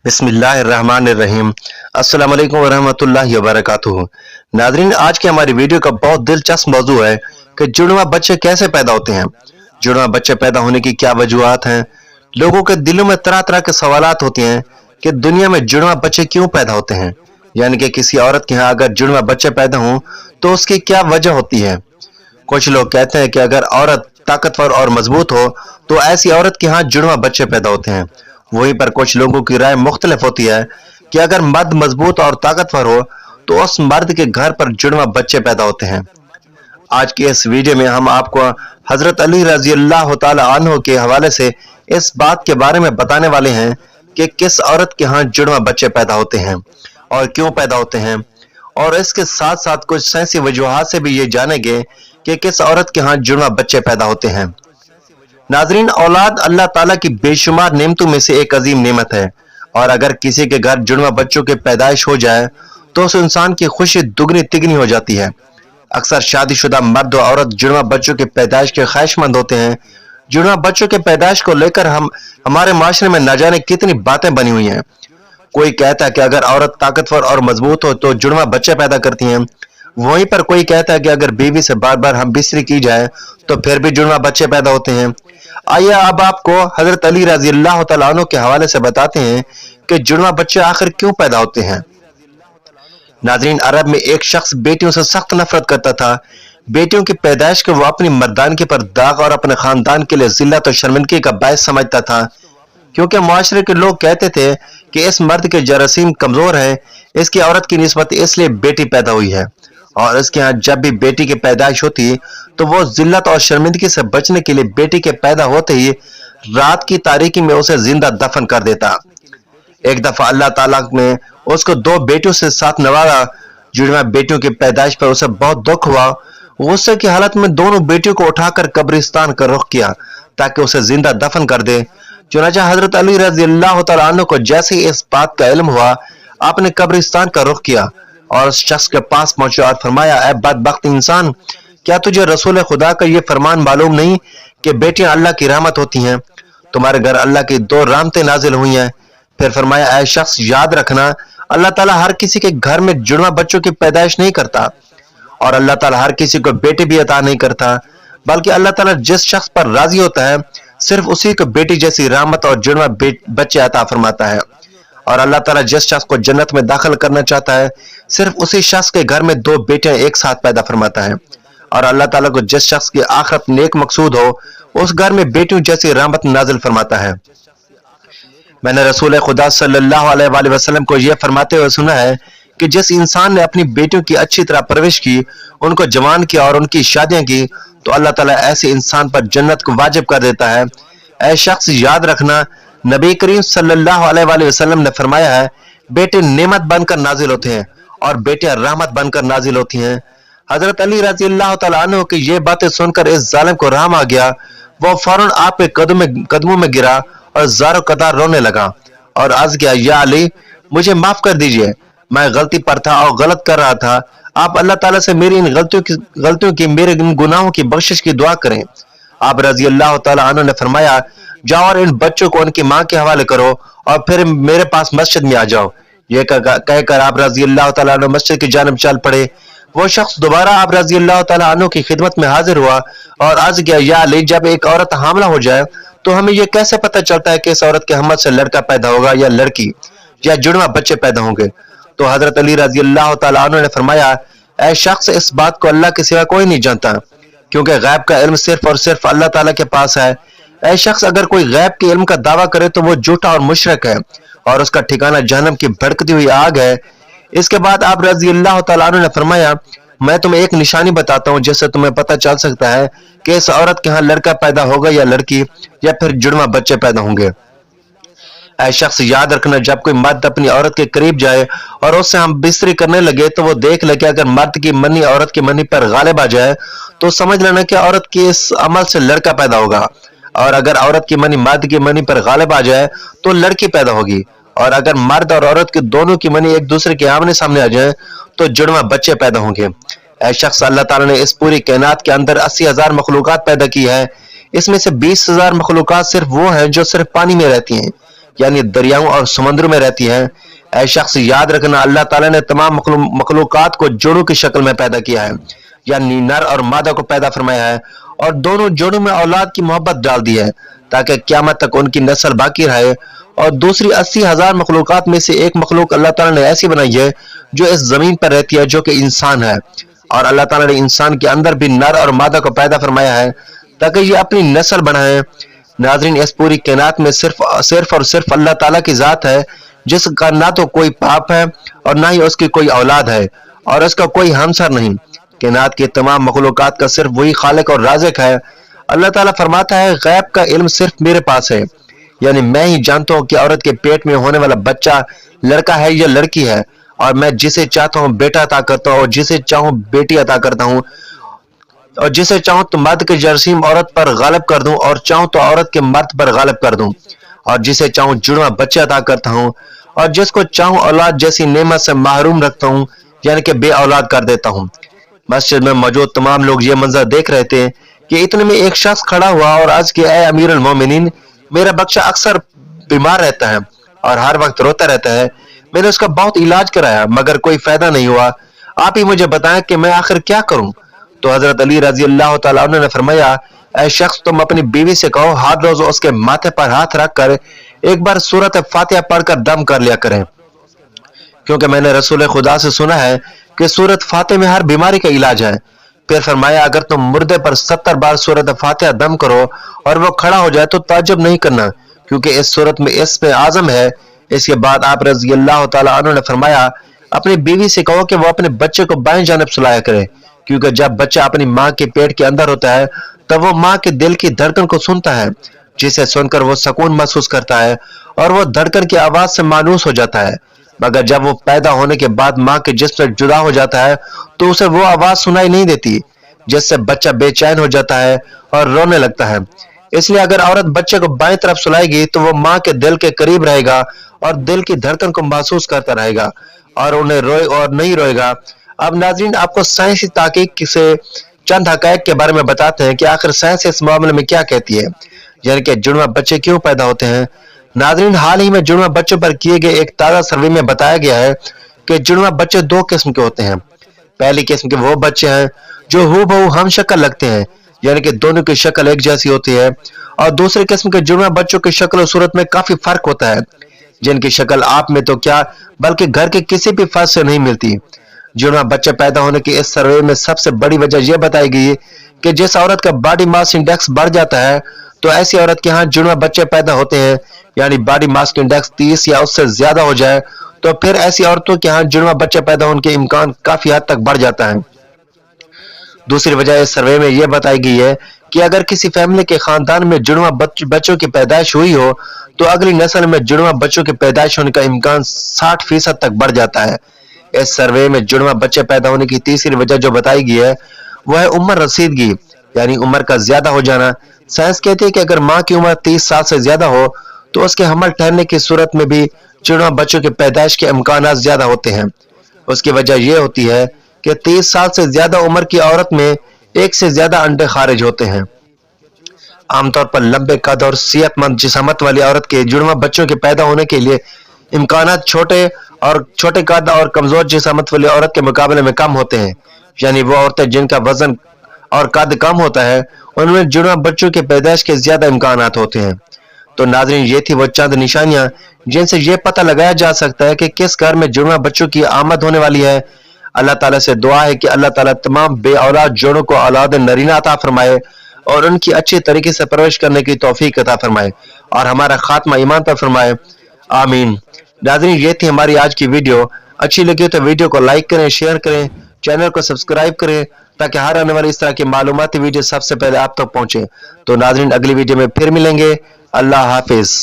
बिस्मिल्लाहिर्रहमानिर्रहीम। अस्सलाम वालेकुम वरहमतुल्लाहि वबरकातुहू। नाज़रीन, आज की हमारी वीडियो का बहुत दिलचस्प मौजू है कि जुड़वा बच्चे कैसे पैदा होते हैं। जुड़वा बच्चे पैदा होने की क्या वजूहात हैं। लोगों के दिलों में तरह तरह के सवालात होते हैं कि दुनिया में जुड़वा बच्चे क्यों पैदा होते हैं, यानी कि किसी औरत के यहाँ अगर जुड़वा बच्चे पैदा हों तो उसकी क्या वजह होती है। कुछ लोग कहते हैं कि अगर औरत ताकतवर और मजबूत हो तो ऐसी औरत के यहाँ जुड़वा बच्चे पैदा होते हैं। वहीं पर कुछ लोगों की राय मुख्तलिफ होती है कि अगर मर्द मजबूत और ताकतवर हो तो उस मर्द के घर पर जुड़वा बच्चे पैदा होते हैं। आज की इस वीडियो में हम आपको हजरत अली रजी अल्लाह तआला अन्हु के हवाले से इस बात के बारे में बताने वाले हैं कि किस औरत के यहाँ जुड़वा बच्चे पैदा होते हैं और क्यों पैदा होते हैं, और इसके साथ साथ कुछ साइंसी वजूहात से भी ये जानेंगे कि किस औरत के यहाँ जुड़वा बच्चे पैदा होते हैं। नाजरीन, औलाद अल्लाह ताला की बेशुमार नेमतों में से एक अजीम नेमत है, और अगर किसी के घर जुड़वा बच्चों की पैदाइश हो जाए तो उस इंसान की खुशी दुगनी तिगनी हो जाती है। अक्सर शादीशुदा मर्द और औरत जुड़वा बच्चों की पैदाइश के ख्वाहिशमंद होते हैं। जुड़वा बच्चों के पैदाइश को लेकर हमारे माशरे में न जाने कितनी बातें बनी हुई हैं। कोई कहता है कि अगर औरत ताकतवर और मजबूत हो तो जुड़वा बच्चे पैदा करती हैं। वहीं पर कोई कहता है कि अगर बीवी से बार बार हम बिस्तरी की जाए तो फिर भी जुड़वा बच्चे पैदा होते हैं। आइए अब आपको हजरत अली रजी अल्लाह तआला अन्हु के हवाले से बताते हैं कि जुड़वा बच्चे आखिर क्यों पैदा होते हैं। नाजरीन, अरब में एक शख्स बेटियों से सख्त नफरत करता था। बेटियों की पैदाइश को वो अपनी मर्दानगी पर दाग और अपने खानदान के लिए जिल्लत और शर्मिंदगी का बायस समझता था, क्योंकि मुआशरे के लोग कहते थे कि इस मर्द के जरासीम कमजोर है, इसकी औरत की निस्बत इसलिए बेटी पैदा हुई है। और इसके यहाँ जब भी बेटी की पैदाइश होती तो वो जिल्लत और शर्मिंदगी से बचने के लिए बेटी के पैदा होते ही रात की तारीकी में उसे जिंदा दफन कर देता। एक दफा अल्लाह ताला ने उसको दो बेटियों से साथ नवाजा। जुड़वा बेटियों की पैदाइश पर उसे बहुत दुख हुआ। गुस्से की हालत में दोनों बेटियों को उठाकर कब्रिस्तान का रुख किया ताकि उसे जिंदा दफन कर दे। चुनांचे हजरत अली रजी अल्लाह तआला अन्हु को जैसे ही इस बात का इल्म हुआ, आपने कब्रिस्तान का रुख किया और उस शख्स के पास पहुंचे और फरमाया, ऐ बदबख्त इंसान, क्या तुझे रसूल खुदा का ये फरमान मालूम नहीं कि बेटियां अल्लाह की रहमत होती हैं। तुम्हारे घर अल्लाह की दो रहमतें नाजिल हुई हैं। फिर फरमाया, ऐ शख्स, याद रखना, अल्लाह ताला हर किसी के घर में जुड़वा बच्चों की पैदाइश नहीं करता, और अल्लाह ताला हर किसी को बेटे भी अता नहीं करता, बल्कि अल्लाह ताला जिस शख्स पर राजी होता है सिर्फ उसी को बेटी जैसी रहमत और जुड़वा बच्चे अता फरमाता है। और अल्लाह ताला जिस शख्स को जन्नत में दाखिल करना चाहता है सिर्फ उसी शख्स के घर में दो बेटियां एक साथ पैदा फरमाता है। और अल्लाह ताला को जिस शख्स की आखिरत नेक मकसूद हो उस घर में बेटियों जैसी रहमत नाजिल फरमाता है। मैंने रसूल खुदा सल्लल्लाहु अलैहि वसल्लम को यह फरमाते हुए सुना है कि जिस इंसान ने अपनी बेटियों की अच्छी तरह परवरिश की, उनको जवान किया और उनकी शादियां की, तो अल्लाह ताला ऐसे इंसान पर जन्नत को वाजिब कर देता है। ऐ शख्स, याद रखना, नबी करीम सल्लल्लाहु अलैहि वसल्लम ने फरमाया है, बेटे नेमत बनकर नाजिल होते हैं और बेटियां रहमत बनकर नाजिल होती हैं। हजरत अली रजी अल्लाह तआला अन्हु की ये बातें सुनकर इस जालिम को रहम आ गया। वो फौरन आपके कदमों में गिरा और ज़ारो कदार रोने लगा और अर्ज किया, या अली, मुझे माफ कर दीजिए, मैं गलती पर था और गलत कर रहा था। आप अल्लाह ताला से मेरी इन गलतियों की मेरे इन गुनाहों की बख्शिश की दुआ करें। आप रजी अल्लाह तआला अन्हु ने फरमाया, जाओ और इन बच्चों को उनकी मां के हवाले करो और फिर मेरे पास मस्जिद में आ जाओ। ये कहकर आप रजी अल्लाह तआला अन्हु मस्जिद की जानिब चल पड़े। वो शख्स दोबारा आप रजी अल्लाह तआला अन्हु की खिदमत में हाजिर हुआ और अर्ज किया, या अली, जब एक औरत हामला हो जाए तो हमें यह कैसे पता चलता है कि इस औरत के हमल से लड़का पैदा होगा या लड़की, या जुड़वा बच्चे पैदा होंगे। तो हजरत अली रजी अल्लाह तआला अन्हु ने फरमाया, ऐ शख्स, इस बात को अल्लाह के सिवा कोई नहीं जानता, क्योंकि गैब का इल्म सिर्फ और सिर्फ अल्लाह ताला के पास है। ऐ शख्स, अगर कोई गैब के इल्म का दावा करे तो वो झूठा और मुशरिक है और उसका ठिकाना जहन्नम की भड़कती हुई आग है। इसके बाद आप रजी अल्लाह तआला अन्हु ने फरमाया, मैं तुम्हें एक निशानी बताता हूँ जिससे तुम्हें पता चल सकता है कि इस औरत के यहाँ लड़का पैदा होगा या लड़की, या फिर जुड़वा बच्चे पैदा होंगे। ऐ शख्स, याद रखना, जब कोई मर्द अपनी औरत के करीब जाए और उससे हम बिस्तरी करने लगे तो वो देख ले कि अगर मर्द की मनी औरत की मनी पर गालिब आ जाए तो समझ लेना कि औरत के इस अमल से लड़का पैदा होगा, और अगर औरत की मनी मर्द की मनी पर गालिब आ जाए तो लड़की पैदा होगी, और अगर मर्द और औरत के दोनों की मनी एक दूसरे के आमने सामने आ जाए तो जुड़वा बच्चे पैदा होंगे। ऐ शख्स, अल्लाह ताला ने इस पूरी कायनात के अंदर 80,000 मखलूकात पैदा की है। इसमें से 20,000 मखलूकात सिर्फ वो हैं जो सिर्फ पानी में रहती हैं, यानी दरियाओं और समुद्रों में रहती हैं। ऐ शख्स याद रखना, अल्लाह ताला ने तमाम मखलूकात को जोड़ों की शक्ल में पैदा किया है, यानी नर और मादा को पैदा फरमाया है और दोनों जोड़ों में औलाद की मोहब्बत डाल दी है ताकि क़यामत तक उनकी नस्ल बाकी रहे। और दूसरी 80,000 मखलूकात में से एक मखलूक अल्लाह ताला ने ऐसी बनाई है जो इस जमीन पर रहती है, जो कि इंसान है। और अल्लाह ताला ने इंसान के अंदर भी नर और मादा को पैदा फरमाया है ताकि ये अपनी नस्ल बढ़ाएं। नाज़रीन, इस पूरी कायनात में सिर्फ और सिर्फ अल्लाह ताला की जात है जिसका ना तो कोई बाप है और ना ही उसकी कोई औलाद है और उसका कोई हमसर नहीं। कायनात के तमाम मखलूकात का सिर्फ वही खालिक और राज़िक है। अल्लाह ताला फरमाता है, गैब का इल्म सिर्फ मेरे पास है, यानी मैं ही जानता हूँ कि औरत के पेट में होने वाला बच्चा लड़का है या लड़की है, और मैं जिसे चाहता हूँ बेटा अता करता हूँ और जिसे चाहूँ बेटी अता करता हूँ, और जिसे चाहूँ तो मर्द के जरासीम औरत पर गालिब कर दूं और चाहूँ तो औरत के मर्द पर गालिब कर दूं, और जिसे चाहूँ जुड़वा बच्चे अता करता हूँ और जिसको चाहूँ औलाद जैसी नेमत से महरूम रखता हूँ, यानी कि बे औलाद कर देता हूँ। मस्जिद में मौजूद तमाम लोग ये मंजर देख रहे थे कि इतने में एक शख्स खड़ा हुआ और अर्ज किया, ऐ अमीर अल मोमिनीन, मेरा बच्चा अक्सर बीमार रहता है और हर वक्त रोता रहता है। मैंने उसका बहुत इलाज कराया मगर कोई फायदा नहीं हुआ। आप ही मुझे बताएं कि मैं आखिर क्या करूं। तो हजरत अली रजी अल्लाह तआला अन्हु ने फरमाया, ऐ शख्स, तुम अपनी बीवी से कहो हर रोज उसके माथे पर हाथ रखकर एक बार सूरत फातिहा पढ़कर दम कर लिया करें, क्योंकि मैंने रसूल खुदा से सुना है कि सूरत फातिहा में हर बीमारी का इलाज है। फिर फरमाया, अगर तुम मुर्दे पर 70 बार सूरत फातिहा दम करो और वो खड़ा हो जाए तो ताज्जुब नहीं करना, क्योंकि इस सूरत में इसमें आजम है। इसके बाद आप रजी अल्लाह तआला अन्हु ने फरमाया, अपनी बीवी से कहो कि वो अपने बच्चे को बाएं जानिब सुलाया करे, क्योंकि जब बच्चा अपनी माँ के पेट के अंदर होता है तब वो माँ के दिल की धड़कन को सुनता है, जिसे सुनकर वो सुकून महसूस करता है और वो धड़कन की आवाज से मानूस हो जाता है। मगर जब वो पैदा होने के बाद माँ के जिस्म से जुदा हो जाता है तो उसे वो आवाज सुनाई नहीं देती, जिससे बच्चा बेचैन हो जाता है और रोने लगता है। इसलिए अगर औरत बच्चे को बाएं तरफ सुलाएगी तो वो माँ के दिल के करीब रहेगा और दिल की धड़कन को महसूस करता रहेगा और उन्हें रोए और नहीं रोएगा। अब नाज़रीन, आपको साइंसी तहकीक से चंद हकायक के बारे में बताते हैं कि आखिर साइंस इस मामले में क्या कहती है, यानी कि जुड़वा बच्चे क्यों पैदा होते हैं। नाज़रीन, हाल ही में जुड़वा बच्चों पर किए गए एक ताज़ा सर्वे में बताया गया है कि जुड़वा बच्चे दो किस्म के होते हैं। पहली किस्म के वो बच्चे हैं जो हूबहू हम शक्ल लगते हैं, यानी कि दोनों की शक्ल एक जैसी होती है, और दूसरे किस्म के जुड़वा बच्चों की शक्ल और सूरत में काफी फर्क होता है, जिनकी शक्ल आप में तो क्या बल्कि घर के किसी भी फर्द से नहीं मिलती। जुड़वा बच्चे पैदा होने की इस सर्वे में सबसे बड़ी वजह यह बताई गई कि जिस औरत का बॉडी मास इंडेक्स बढ़ जाता है तो ऐसी औरत के यहाँ जुड़वा बच्चे पैदा होते हैं, यानी बॉडी मास इंडेक्स 30 या उससे ज्यादा हो जाए तो फिर ऐसी औरतों के यहाँ जुड़वा बच्चे पैदा होने के इम्कान काफी हद तक बढ़ जाता है। दूसरी वजह इस सर्वे में यह बताई गई है कि अगर किसी फैमिली के खानदान में जुड़वा बच्चों की पैदाइश हुई हो तो अगली नस्ल में जुड़वा बच्चों की पैदाइश होने का इम्कान 60% तक बढ़ जाता है। इस सर्वे में जुड़वा बच्चे पैदा होने की तीसरी वजह जो बताई गई है वह है उम्र रसीदगी, यानी उम्र का ज्यादा हो जाना। साइंस कहती है कि अगर माँ की उम्र 30 साल से ज्यादा हो तो उसके हमल ठहरने की सूरत में भी जुड़वा बच्चों की पैदाइश के इम्कान ज्यादा होते हैं। उसकी वजह यह होती है कि 30 साल से ज्यादा उम्र की औरत में एक से ज्यादा अंडे खारिज होते हैं। आमतौर पर लंबे कद और सेहतमंद जिस्मत वाली औरत के जुड़वा बच्चों के पैदा होने के लिए इम्कान छोटे कद और कमजोर जिस्मत वाली औरत के मुकाबले में कम होते हैं, यानी वो औरतें जिनका वजन और कद कम होता है उनमें जुड़वा बच्चों के पैदाइश के ज्यादा इम्कान होते हैं। तो नाज़रीन, ये थी वो चंद निशानियां जिनसे ये पता लगाया जा सकता है कि किस घर में जुड़वा बच्चों की आमद होने वाली है। अल्लाह ताला से दुआ है कि अल्लाह ताला तमाम बे औलाद जोड़ों को औलाद नरीना अता फरमाए और उनकी अच्छी तरीके से परवरिश करने की तौफीक अता फरमाए और हमारा खात्मा ईमान पर फरमाए, आमीन। नाज़रीन, ये थी हमारी आज की वीडियो। अच्छी लगी तो वीडियो को लाइक करें, शेयर करें, चैनल को सब्सक्राइब करें ताकि हर आने वाली इस तरह की मालूमाती वीडियो सबसे पहले आप तक पहुंचे। तो नाज़रीन, अगली वीडियो में फिर मिलेंगे। अल्लाह हाफिज।